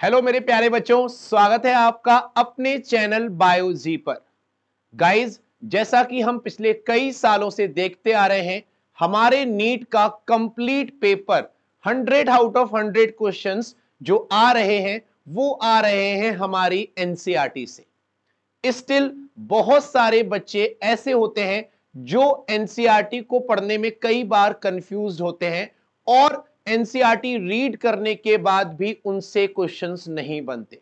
Hello मेरे प्यारे बच्चों, स्वागत है आपका अपने चैनल बायोजी पर। गाइस, जैसा कि हम पिछले कई सालों से देखते आ रहे हैं, हमारे नीट का complete paper 100 out of 100 questions जो आ रहे हैं वो आ रहे हैं हमारी एनसीईआरटी से। स्टिल बहुत सारे बच्चे ऐसे होते हैं जो एनसीईआरटी को पढ़ने में कई बार कंफ्यूज होते हैं और एनसीईआरटी रीड करने के बाद भी उनसे क्वेश्चंस नहीं बनते।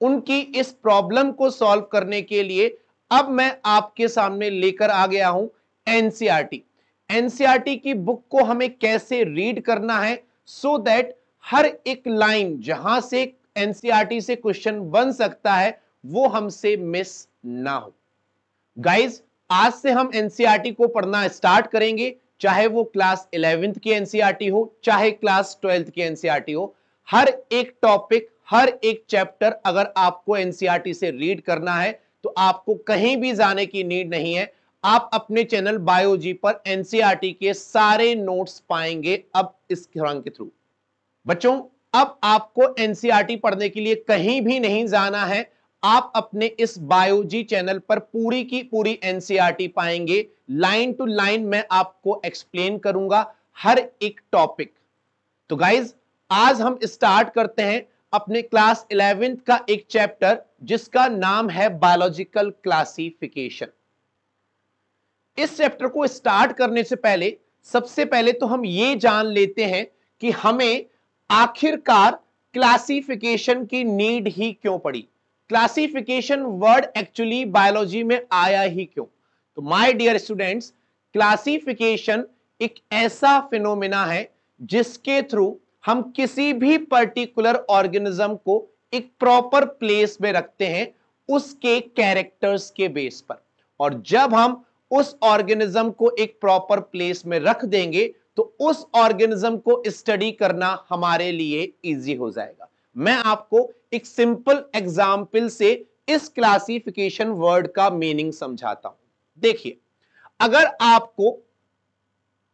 उनकी इस प्रॉब्लम को सॉल्व करने के लिए अब मैं आपके सामने लेकर आ गया हूं एनसीईआरटी। एनसीईआरटी की बुक को हमें कैसे रीड करना है सो दैट हर एक लाइन जहां से एनसीईआरटी से क्वेश्चन बन सकता है वो हमसे मिस ना हो। गाइज, आज से हम एनसीईआरटी को पढ़ना स्टार्ट करेंगे, चाहे वो क्लास 11th की एनसीईआरटी हो चाहे क्लास 12th की एनसीईआरटी हो। हर एक टॉपिक, हर एक चैप्टर अगर आपको एनसीईआरटी से रीड करना है तो आपको कहीं भी जाने की नीड नहीं है। आप अपने चैनल बायोजी पर एनसीईआरटी के सारे नोट्स पाएंगे अब इस रंग के थ्रू। बच्चों, अब आपको एनसीईआरटी पढ़ने के लिए कहीं भी नहीं जाना है। आप अपने इस बायोजी चैनल पर पूरी की पूरी एनसीईआरटी पाएंगे। लाइन टू लाइन मैं आपको एक्सप्लेन करूंगा हर एक टॉपिक। तो गाइज, आज हम स्टार्ट करते हैं अपने क्लास 11th का एक चैप्टर जिसका नाम है बायोलॉजिकल क्लासिफिकेशन। इस चैप्टर को स्टार्ट करने से पहले सबसे पहले तो हम ये जान लेते हैं कि हमें आखिरकार क्लासिफिकेशन की नीड ही क्यों पड़ी। क्लासिफिकेशन वर्ड एक्चुअली बायोलॉजी में आया ही क्यों। तो माय डियर स्टूडेंट्स, क्लासिफिकेशन एक ऐसा फिनोमेना है जिसके थ्रू हम किसी भी पर्टिकुलर ऑर्गेनिज्म को एक प्रॉपर प्लेस में रखते हैं उसके कैरेक्टर्स के बेस पर। और जब हम उस ऑर्गेनिज्म को एक प्रॉपर प्लेस में रख देंगे तो उस ऑर्गेनिज्म को स्टडी करना हमारे लिए इजी हो जाएगा। मैं आपको एक सिंपल एग्जाम्पल से इस क्लासिफिकेशन वर्ड का मीनिंग समझाता हूं। देखिए, अगर आपको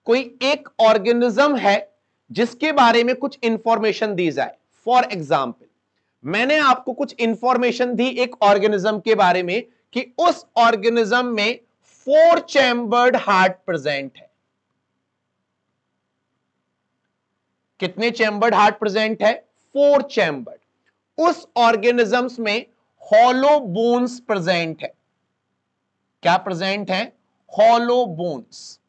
कोई एक ऑर्गेनिज्म है जिसके बारे में कुछ इंफॉर्मेशन दी जाए, फॉर एग्जाम्पल मैंने आपको कुछ इंफॉर्मेशन दी एक ऑर्गेनिज्म के बारे में कि उस ऑर्गेनिज्म में 4 चैम्बर्ड हार्ट प्रेजेंट है। कितने चैम्बर्ड हार्ट प्रेजेंट है? 4 चैम्बर्ड। उस ऑर्गेनिजम्स में हॉलो बोन्स प्रेजेंट है। क्या प्रेजेंट है? Hollow bones.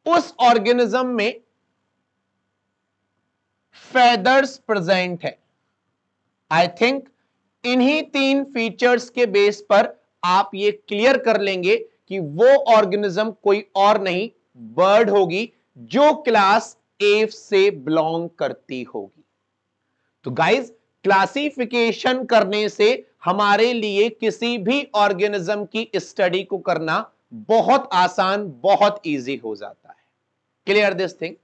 उस ऑर्गेनिज्म में फेदर्स प्रेजेंट है। आई थिंक इन्हीं 3 फीचर्स के बेस पर आप ये क्लियर कर लेंगे कि वो ऑर्गेनिज्म कोई और नहीं, बर्ड होगी जो क्लास एफ से बिलोंग करती होगी। तो गाइज, क्लासिफिकेशन करने से हमारे लिए किसी भी ऑर्गेनिज्म की स्टडी को करना बहुत आसान, बहुत इजी हो जाता है। Clear this thing?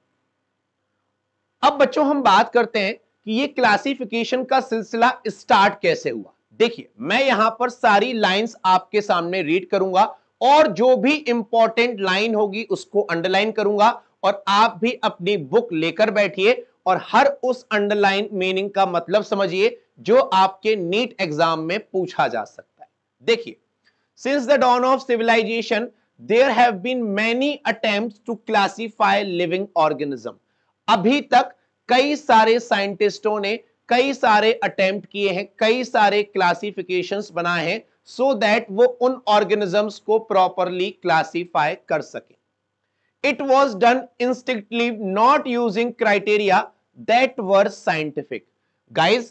अब बच्चों हम बात करते हैं कि ये क्लासिफिकेशन का सिलसिला स्टार्ट कैसे हुआ। देखिए, मैं यहां पर सारी लाइंस आपके सामने रीड करूंगा और जो भी इंपॉर्टेंट लाइन होगी उसको अंडरलाइन करूंगा और आप भी अपनी बुक लेकर बैठिए और हर उस अंडरलाइन मीनिंग का मतलब समझिए जो आपके नीट एग्जाम में पूछा जा सकता है। देखिए, since the dawn of civilization there have been many attempts to classify living organism. अभी तक कई सारे साइंटिस्टों ने कई सारे अटेम्प्ट किए हैं, कई सारे क्लासिफिकेशंस बनाए हैं सो दैट वो उन ऑर्गेनिजम्स को प्रॉपरली क्लासिफाई कर सके। It was done instinctively, not using criteria that were scientific, guys,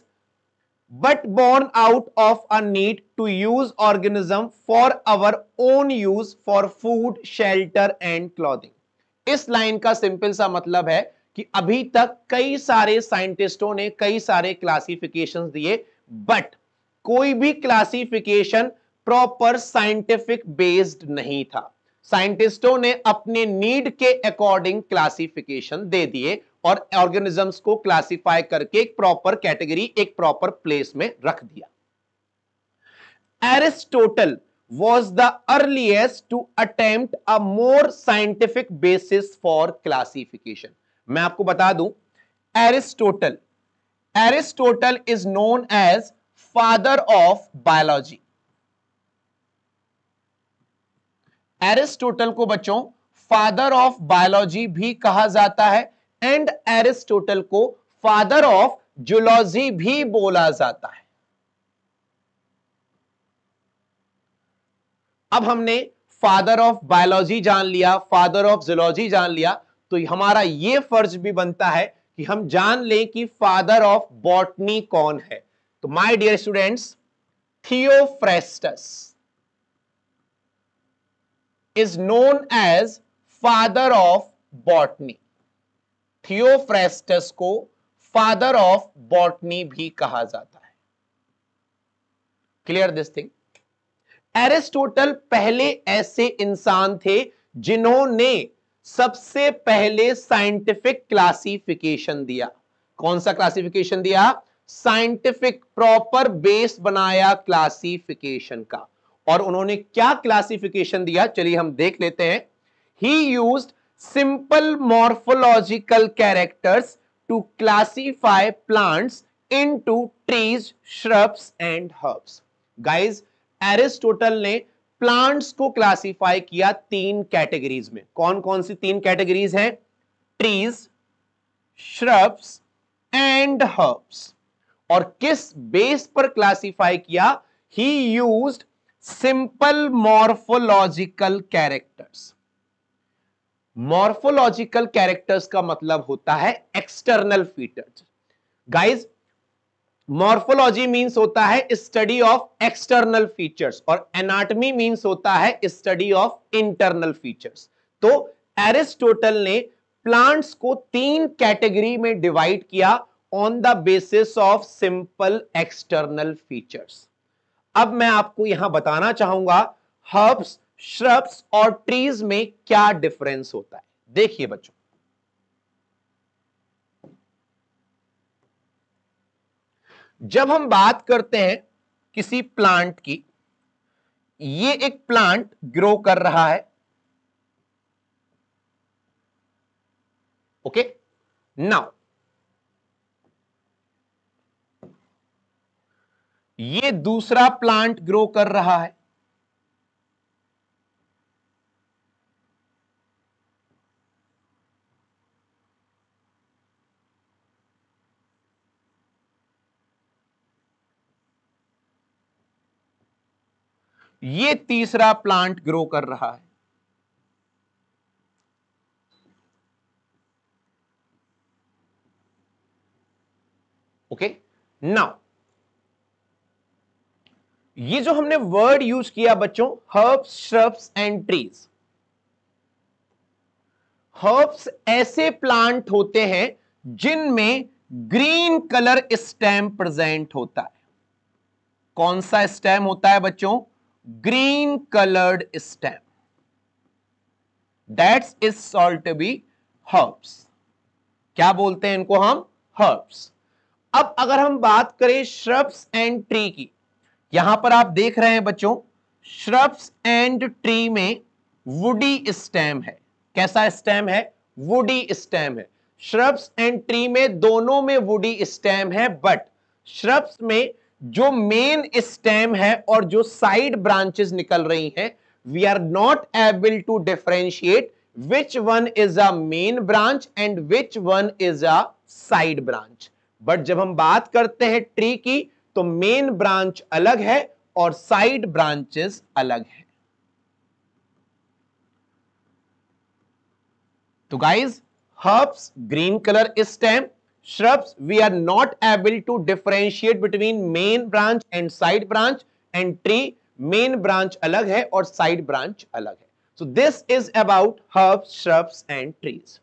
but born out of a need to use organism for our own use for food, shelter and clothing. इस line का simple सा मतलब है कि अभी तक कई सारे साइंटिस्टों ने कई सारे क्लासिफिकेशंस दिए, बट कोई भी क्लासिफिकेशन प्रॉपर साइंटिफिक बेस्ड नहीं था। साइंटिस्टों ने अपने नीड के अकॉर्डिंग क्लासिफिकेशन दे दिए और ऑर्गेनिजम्स को क्लासिफाई करके एक प्रॉपर कैटेगरी, एक प्रॉपर प्लेस में रख दिया। Aristotle was the earliest to attempt a more scientific basis for classification. मैं आपको बता दूं, Aristotle Aristotle is known as father of biology. Aristotle को बच्चों फादर ऑफ बायोलॉजी भी कहा जाता है एंड एरिस्टोटल को फादर ऑफ जूलॉजी भी बोला जाता है। अब हमने फादर ऑफ बायोलॉजी जान लिया, फादर ऑफ जूलॉजी जान लिया, तो हमारा यह फर्ज भी बनता है कि हम जान लें कि फादर ऑफ बॉटनी कौन है। तो my dear students, Theophrastus is known as father of botany। Theophrastus को फादर ऑफ बॉटनी भी कहा जाता है। Clear this thing. एरिस्टोटल पहले ऐसे इंसान थे जिन्होंने सबसे पहले साइंटिफिक क्लासिफिकेशन दिया। कौन सा क्लासिफिकेशन दिया? साइंटिफिक प्रॉपर बेस बनाया क्लासिफिकेशन का। और उन्होंने क्या क्लासिफिकेशन दिया, चलिए हम देख लेते हैं। He used simple morphological characters to classify plants into trees, shrubs and herbs. Guys, Aristotle ने प्लांट्स को क्लासिफाई किया तीन कैटेगरीज में। कौन कौन सी तीन कैटेगरीज हैं? Trees, shrubs and herbs. और किस बेस पर क्लासिफाई किया? ही used simple morphological characters. Morphological characters का मतलब होता है external features. Guys, morphology means होता है स्टडी ऑफ एक्सटर्नल फीचर्स और एनाटॉमी मींस होता है स्टडी ऑफ इंटरनल फीचर्स। तो एरिस्टोटल ने प्लांट्स को तीन कैटेगरी में डिवाइड किया on the basis of simple external features. अब मैं आपको यहां बताना चाहूंगा हर्ब्स, श्रब्स और ट्रीज में क्या डिफरेंस होता है। देखिए बच्चों, जब हम बात करते हैं किसी प्लांट की, ये एक प्लांट ग्रो कर रहा है, ओके। नाउ ये दूसरा प्लांट ग्रो कर रहा है, ये तीसरा प्लांट ग्रो कर रहा है। ओके, नाउ ये जो हमने वर्ड यूज किया बच्चों, herbs, shrubs and trees. Herbs ऐसे प्लांट होते हैं जिनमें ग्रीन कलर स्टेम प्रेजेंट होता है। कौन सा स्टेम होता है बच्चों? Green coloured stem. That's is salt to be herbs. क्या बोलते हैं इनको हम? हर्ब्स। अब अगर हम बात करें श्रब्स एंड ट्री की, यहां पर आप देख रहे हैं बच्चों, श्रब्स एंड ट्री में वुडी स्टेम है। कैसा स्टेम है? वुडी स्टेम है। श्रब्स एंड ट्री में दोनों में वुडी स्टेम है, बट श्रब्स में जो मेन स्टेम है और जो साइड ब्रांचेस निकल रही हैं, we are not able to differentiate which one is a main branch and which one is a side branch. But जब हम बात करते हैं ट्री की, तो मेन ब्रांच अलग है और साइड ब्रांचेस अलग है। तो guys, herbs green colour stem, shrubs we are not able to differentiate between main branch and side branch, and tree main branch अलग है और side branch अलग है। So this is about herbs, shrubs and trees।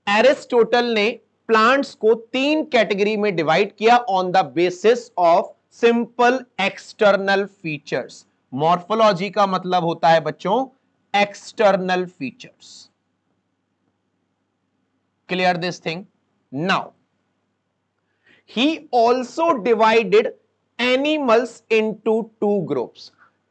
Aristotle ने plants को तीन category में divide किया on the basis of simple external features. Morphology का मतलब होता है बच्चों external features. Clear this thing? Now, he also divided animals into two groups।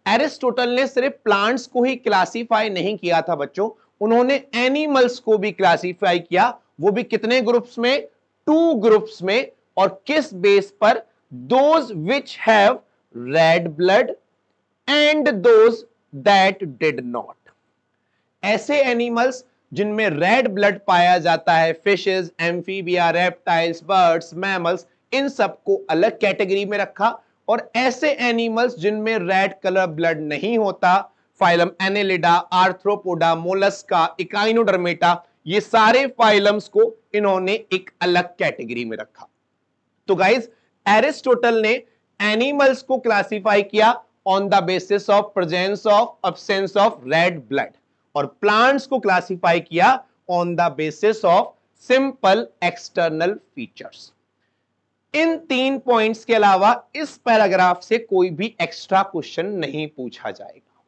Aristotle ने सिर्फ प्लांट्स को ही क्लासिफाई नहीं किया था बच्चों, उन्होंने एनिमल्स को भी क्लासिफाई किया। वो भी कितने ग्रुप्स में? टू ग्रुप्स में, और किस बेस पर? Those which have red blood and those that did not. ऐसे एनिमल्स जिनमें रेड ब्लड पाया जाता है, fishes, amphibia, reptiles, birds, mammals, इन सबको अलग कैटेगरी में रखा। और ऐसे एनिमल्स जिनमें रेड कलर ब्लड नहीं होता, phylum Annelida, arthropoda, Mollusca, Echinodermata, ये सारे फाइलम्स को इन्होंने एक अलग कैटेगरी में रखा। तो गाइज, एरिस्टोटल ने एनिमल्स को क्लासिफाई किया on the basis of presence of absence of red blood, और प्लांट्स को क्लासिफाई किया on the basis of simple external features. In 3 points के अलावा इस पैराग्राफ से कोई भी एक्स्ट्रा क्वेश्चन नहीं पूछा जाएगा।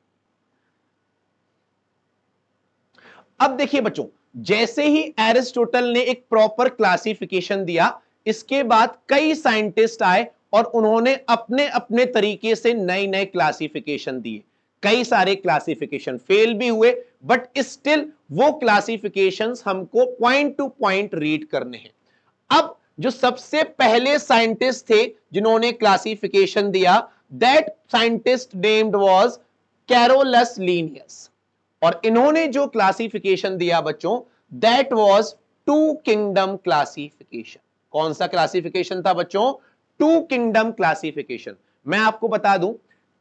अब देखिए बच्चों, जैसे ही एरिस्टोटल ने एक प्रॉपर क्लासिफिकेशन दिया, इसके बाद कई साइंटिस्ट आए और उन्होंने अपने अपने तरीके से नए नए क्लासिफिकेशन दिए। कई सारे क्लासिफिकेशन फेल भी हुए, बट स्टिल वो क्लासिफिकेशंस हमको पॉइंट टू पॉइंट रीड करने हैं। अब जो सबसे पहले साइंटिस्ट थे जिन्होंने क्लासिफिकेशन दिया, that scientist named was Carolus Linnaeus, और इन्होंने जो क्लासिफिकेशन दिया बच्चों, that was two kingdom classification. कौन सा क्लासिफिकेशन था बच्चों? Two kingdom classification. मैं आपको बता दूं,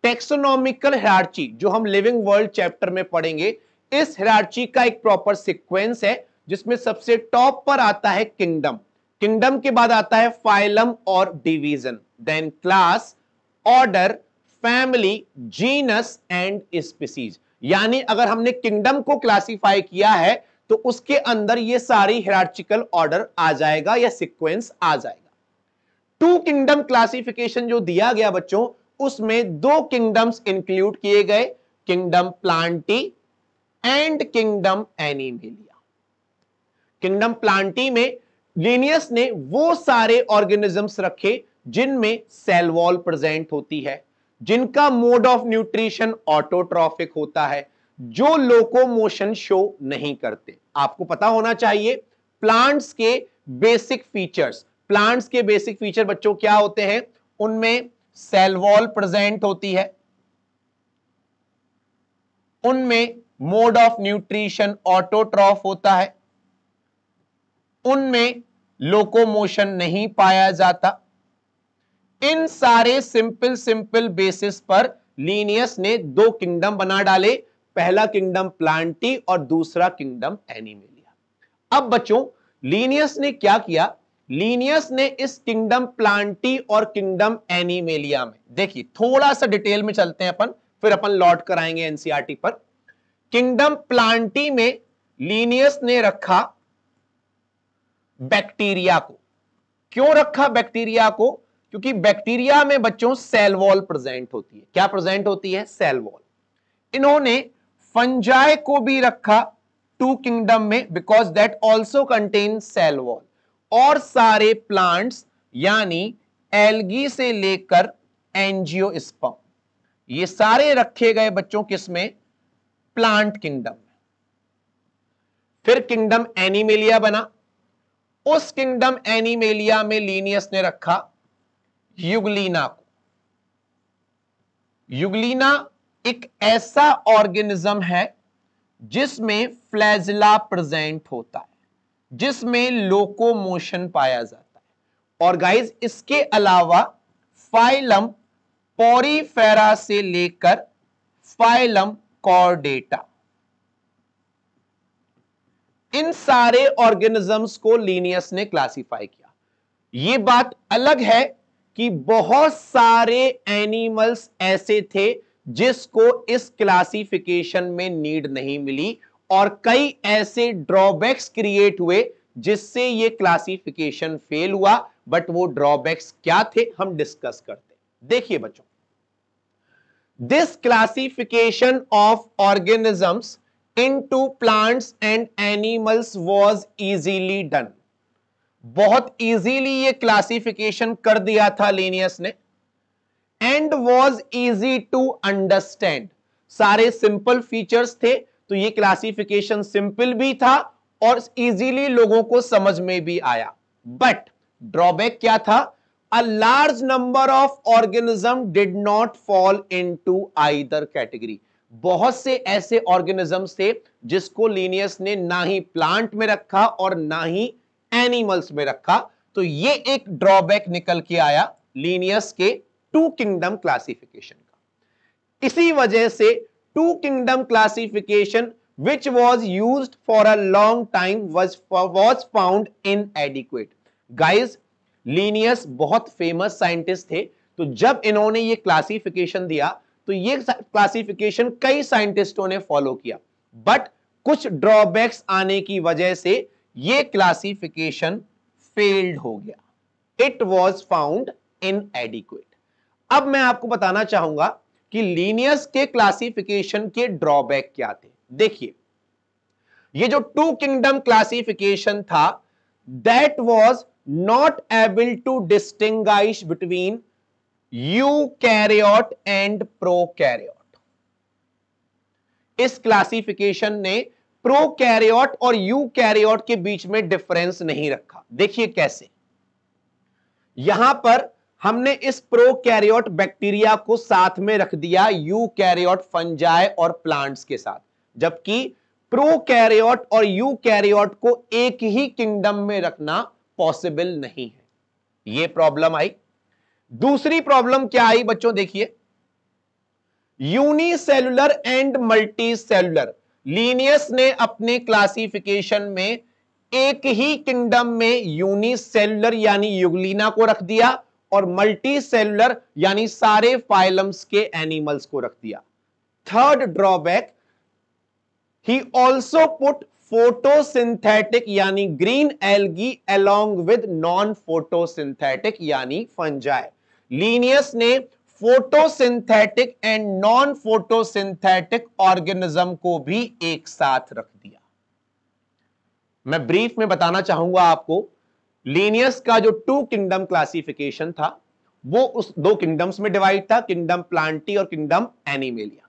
टेक्सोनॉमिकल हायरार्ची जो हम लिविंग वर्ल्ड चैप्टर में पढ़ेंगे, इस हायरार्ची का एक प्रॉपर सीक्वेंस है, जिसमें सबसे टॉप पर आता है किंगडम, किंगडम के बाद आता है फाइलम और division, then class, order, family, genus and species. यानी अगर हमने किंगडम को क्लासिफाई किया है तो उसके अंदर ये सारी हायरार्चिकल ऑर्डर आ जाएगा या सीक्वेंस आ जाएगा। टू किंगडम क्लासिफिकेशन जो दिया गया बच्चों, उसमें 2 किंगडम्स इंक्लूड किए गए, kingdom Plantae and kingdom animalia. Kingdom Plantae में लिनियस ने वो सारे ऑर्गेनिजम्स रखे जिनमें सेल वॉल प्रेजेंट होती है, जिनका मोड ऑफ न्यूट्रिशन ऑटोट्रॉफिक होता है, जो लोकोमोशन शो नहीं करते। आपको पता होना चाहिए प्लांट्स के बेसिक फीचर्स। प्लांट्स के बेसिक फीचर बच्चों क्या होते हैं? उनमें सेल वॉल प्रेजेंट होती है, उनमें मोड ऑफ न्यूट्रिशन ऑटोट्रॉफ होता है, उनमें लोकोमोशन नहीं पाया जाता। इन सारे सिंपल बेसिस पर लिनियस ने 2 किंगडम बना डाले, पहला किंगडम प्लांटी और दूसरा किंगडम एनिमेलिया। अब बच्चों, लिनियस ने क्या किया? लिनियस ने इस किंगडम प्लांटी और किंगडम एनिमेलिया में, देखिए थोड़ा सा डिटेल में चलते हैं अपन, फिर अपन लौट कर आएंगे एनसीईआरटी पर। किंगडम प्लांटी में लिनियस ने रखा बैक्टीरिया को। क्यों रखा बैक्टीरिया को? क्योंकि बैक्टीरिया में बच्चों सेल वॉल प्रेजेंट होती है। क्या प्रेजेंट होती है? Cell wall. इन्होंने फंजाई को भी रखा टू किंगडम में, because that also contain cell wall. और सारे प्लांट्स यानी एल्गी से लेकर एंजियोस्पर्म, ये सारे रखे गए बच्चों किसमें? प्लांट किंगडम में। फिर किंगडम एनिमेलिया बना। उस किंगडम एनिमेलिया में लिनियस ने रखा यूग्लिना को। यूग्लिना एक ऐसा ऑर्गेनिज्म है जिसमें फ्लैजिला प्रेजेंट होता है, जिसमें लोकोमोशन पाया जाता है। और गाइस, इसके अलावा फाइलम पोरीफेरा से लेकर फाइलम कॉर्डेटा, इन सारे ऑर्गेनिजम्स को लिनियस ने क्लासिफाई किया। यह बात अलग है कि बहुत सारे एनिमल्स ऐसे थे जिसको इस क्लासिफिकेशन में नीड नहीं मिली, और कई ऐसे ड्रॉबैक्स क्रिएट हुए जिससे यह क्लासिफिकेशन फेल हुआ। बट वो ड्रॉबैक्स क्या थे, हम डिस्कस करते हैं। देखिए बच्चों, this classification of organisms into plants and animals was easily done। बहुत इजीली ये क्लासिफिकेशन कर दिया था लिनियस ने, and was easy to understand। सारे सिंपल फीचर्स थे, तो ये क्लासिफिकेशन सिंपल भी था और इजीली लोगों को समझ में भी आया। बट ड्रॉबैक क्या था? A large number of organism did not fall into either category. बहुत से ऐसे ऑर्गेनिजम्स थे जिसको लिनियस ने ना ही प्लांट में रखा और ना ही एनिमल्स में रखा। तो ये एक ड्रॉबैक निकल के आया लिनियस के टू किंगडम क्लासिफिकेशन का। इसी वजह से two kingdom classification which was used for a long time was found inadequate. Guys, Linnaeus बहुत फेमस साइंटिस्ट थे, तो जब इन्होंने ये क्लासिफिकेशन दिया तो ये क्लासिफिकेशन कई साइंटिस्टों ने फॉलो किया, बट कुछ ड्रॉबैक्स आने की वजह से ये क्लासिफिकेशन फेल्ड हो गया। It was found इनएडिक्वेट। अब मैं आपको बताना चाहूंगा कि लीनियस के क्लासिफिकेशन के ड्रॉबैक क्या थे। देखिए, ये जो टू किंगडम क्लासिफिकेशन था, that was not able to distinguish between eukaryote and prokaryote. इस क्लासिफिकेशन ने प्रोकैरियोट और यूकैरियोट के बीच में डिफरेंस नहीं रखा। देखिए कैसे, यहां पर हमने इस प्रोकैरियोट बैक्टीरिया को साथ में रख दिया यूकैरियोट फंजाई और प्लांट्स के साथ, जबकि प्रोकैरियोट और यूकैरियोट को एक ही किंगडम में रखना पॉसिबल नहीं है। यह प्रॉब्लम आई। दूसरी प्रॉब्लम क्या आई बच्चों? देखिए, यूनिसेलुलर एंड मल्टीसेलुलर। लीनियस ने अपने क्लासिफिकेशन में एक ही किंगडम में यूनिसेलुलर यानी युगलीना को रख दिया और मल्टीसेलुलर यानी सारे फाइलम्स के एनिमल्स को रख दिया। Third drawback, he also put photosynthetic यानी green algae along with non photosynthetic यानी फंजाई। लीनियस ने photosynthetic and non photosynthetic organism को भी एक साथ रख दिया। मैं ब्रीफ में बताना चाहूंगा आपको, लीनियस का जो टू किंगडम क्लासिफिकेशन था वो उस दो किंगडम्स में डिवाइड था, किंगडम प्लांटी और किंगडम एनिमेलिया।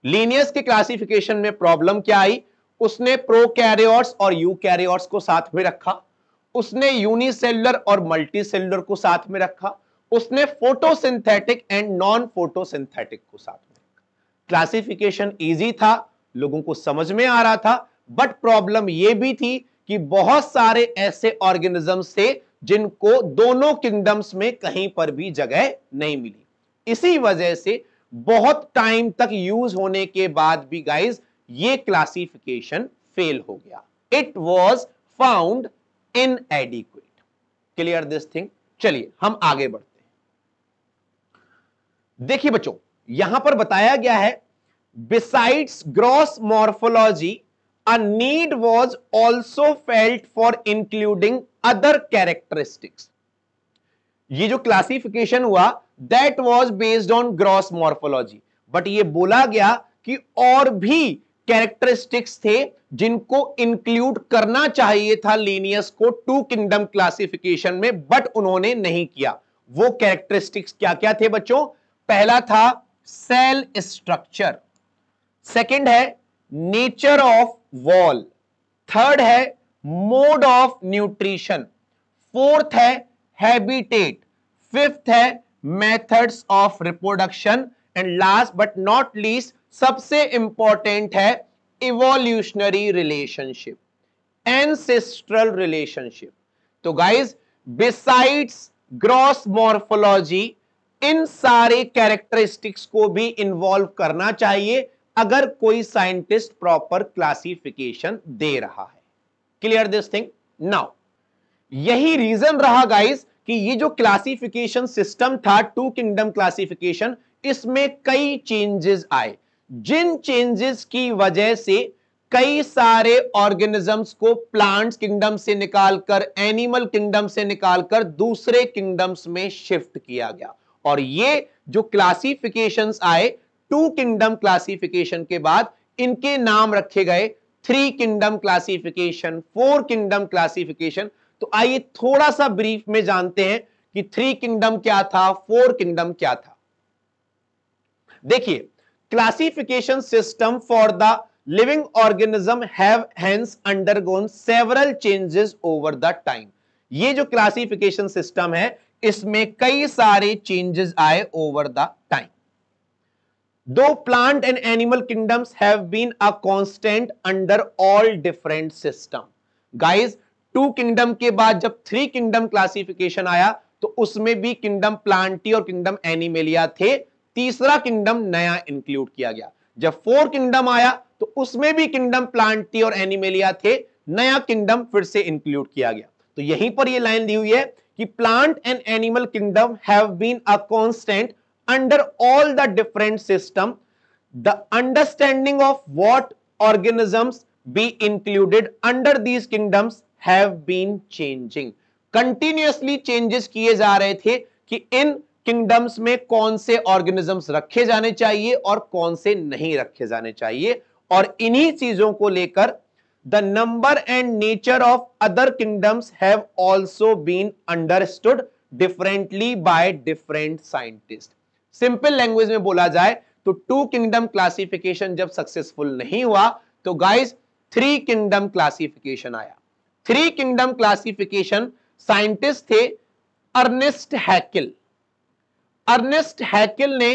लीनियस के क्लासिफिकेशन में प्रॉब्लम क्या आई? उसने प्रोकैरियोट्स और यूकैरियोट्स को साथ में रखा, उसने यूनिसेलुलर और मल्टीसेलुलर को साथ में रखा, उसने फोटोसिंथेटिक एंड नॉन फोटोसिंथेटिक को साथ में रखा। क्लासिफिकेशन इजी था, लोगों को समझ में आ रहा था, बट प्रॉब्लम यह भी थी कि बहुत सारे ऐसे ऑर्गेनिजम्स थे जिनको दोनों किंगडम्स में कहीं पर भी जगह नहीं मिली। इसी वजह से बहुत टाइम तक यूज होने के बाद भी गाइज ये क्लासिफिकेशन फेल हो गया। It was found इनएडिक्वेट। Clear this thing? चलिए हम आगे बढ़ते हैं। देखिए बच्चों, यहां पर बताया गया है, besides gross morphology a need was also felt for including other characteristics. ये जो क्लासिफिकेशन हुआ that was based on gross morphology, but ये बोला गया कि और भी कैरेक्टरिस्टिक्स थे जिनको इंक्लूड करना चाहिए था लीनियस को टू किंगडम क्लासिफिकेशन में, बट उन्होंने नहीं किया। वो कैरेक्टरिस्टिक्स क्या क्या थे बच्चों? पहला था सेल स्ट्रक्चर, सेकंड है नेचर ऑफ वॉल, थर्ड है मोड ऑफ न्यूट्रिशन, फोर्थ है हैबिटेट, फिफ्थ है methods of reproduction and last but not least सबसे इंपॉर्टेंट है इवोल्यूशनरी रिलेशनशिप, एंसेस्ट्रल रिलेशनशिप। तो गाइज, बिसाइड्स ग्रॉस मॉर्फोलॉजी इन सारे कैरेक्टरिस्टिक्स को भी इन्वॉल्व करना चाहिए अगर कोई साइंटिस्ट प्रॉपर क्लासिफिकेशन दे रहा है। Clear this thing? नाउ यही रीजन रहा गाइस कि ये जो क्लासिफिकेशन सिस्टम था टू किंगडम क्लासिफिकेशन, इसमें कई चेंजेस आए, जिन चेंजेस की वजह से कई सारे ऑर्गेनिजम्स को प्लांट्स किंगडम से निकालकर, एनिमल किंगडम से निकालकर दूसरे किंगडम्स में शिफ्ट किया गया। और ये जो क्लासिफिकेशंस आए टू किंगडम क्लासिफिकेशन के बाद, इनके नाम रखे गए three kingdom classification, four kingdom classification. तो आइए थोड़ा सा ब्रीफ में जानते हैं कि थ्री किंगडम क्या था, फोर किंगडम क्या था। देखिए, classification system for the living organism have hence undergone several changes over time time. ये जो क्लासिफिकेशन सिस्टम है इसमें कई सारे चेंजेस आए ओवर द टाइम। दो plant and animal kingdoms have been a constant under all different system. Guys, 2 kingdom के बाद जब 3 किंगडम क्लासिफिकेशन आया तो उसमें भी किंगडम प्लांटी और किंगडम एनिमेलिया थे, तीसरा किंगडम नया इंक्लूड किया गया। जब 4 किंगडम आया तो उसमें भी किंगडम प्लांटी और एनिमेलिया थे, नया किंगडम फिर से इंक्लूड किया गया। तो यहीं पर ये लाइन दी हुई है कि plant and animal kingdom have been a constant under all the different system. The understanding of what organisms be included under these kingdoms have been changing. Continuously changes किए जा रहे थे कि इन किंगडम्स में कौन से ऑर्गेनिजम्स रखे जाने चाहिए और कौन से नहीं रखे जाने चाहिए, और इन्हीं चीजों को लेकर the number and nature of other kingdoms have also been understood differently by different scientists. Simple language में बोला जाए तो 2 किंगडम क्लासिफिकेशन जब सक्सेसफुल नहीं हुआ तो गाइस 3 किंगडम क्लासिफिकेशन आया। 3 किंगडम क्लासिफिकेशन साइंटिस्ट थे अर्नेस्ट हैकेल। अर्नेस्ट हैकेल ने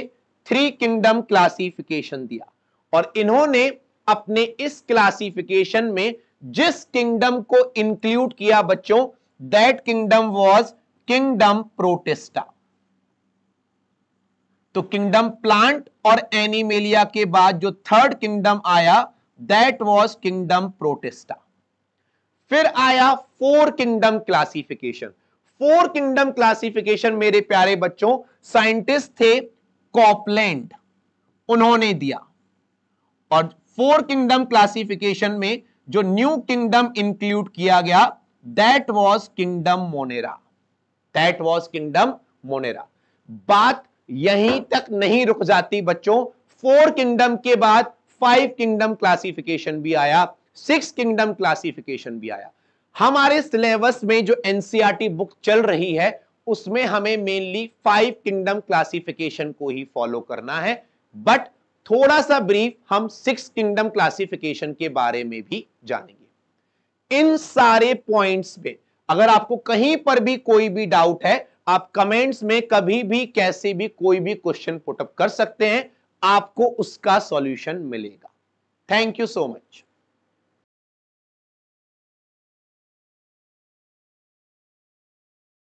3 किंगडम क्लासिफिकेशन दिया और इन्होंने अपने इस क्लासिफिकेशन में जिस किंगडम को इंक्लूड किया बच्चों, that kingdom was kingdom protista. तो किंगडम प्लांट और एनिमेलिया के बाद जो 3rd किंगडम आया दैट वाज किंगडम प्रोटिस्टा। फिर आया 4 किंगडम क्लासिफिकेशन। 4 किंगडम क्लासिफिकेशन मेरे प्यारे बच्चों साइंटिस्ट थे कॉपलैंड, उन्होंने दिया। और 4 किंगडम क्लासिफिकेशन में जो न्यू किंगडम इंक्लूड किया गया that was kingdom Monera. That was kingdom Monera. बात यहीं तक नहीं रुक जाती बच्चों, 4 किंगडम के बाद 5 किंगडम क्लासिफिकेशन भी आया, 6 किंगडम क्लासिफिकेशन भी आया। हमारे सिलेबस में जो एनसीईआरटी बुक चल रही है उसमें हमें मेनली 5 किंगडम क्लासिफिकेशन को ही फॉलो करना है, बट थोड़ा सा ब्रीफ हम 6 किंगडम क्लासिफिकेशन के बारे में भी जानेंगे। इन सारे पॉइंट्स पे अगर आपको कहीं पर भी कोई भी डाउट है, आप कमेंट्स में कभी भी कैसे भी कोई भी क्वेश्चन पुटअप कर सकते हैं, आपको उसका सॉल्यूशन मिलेगा। Thank you so much.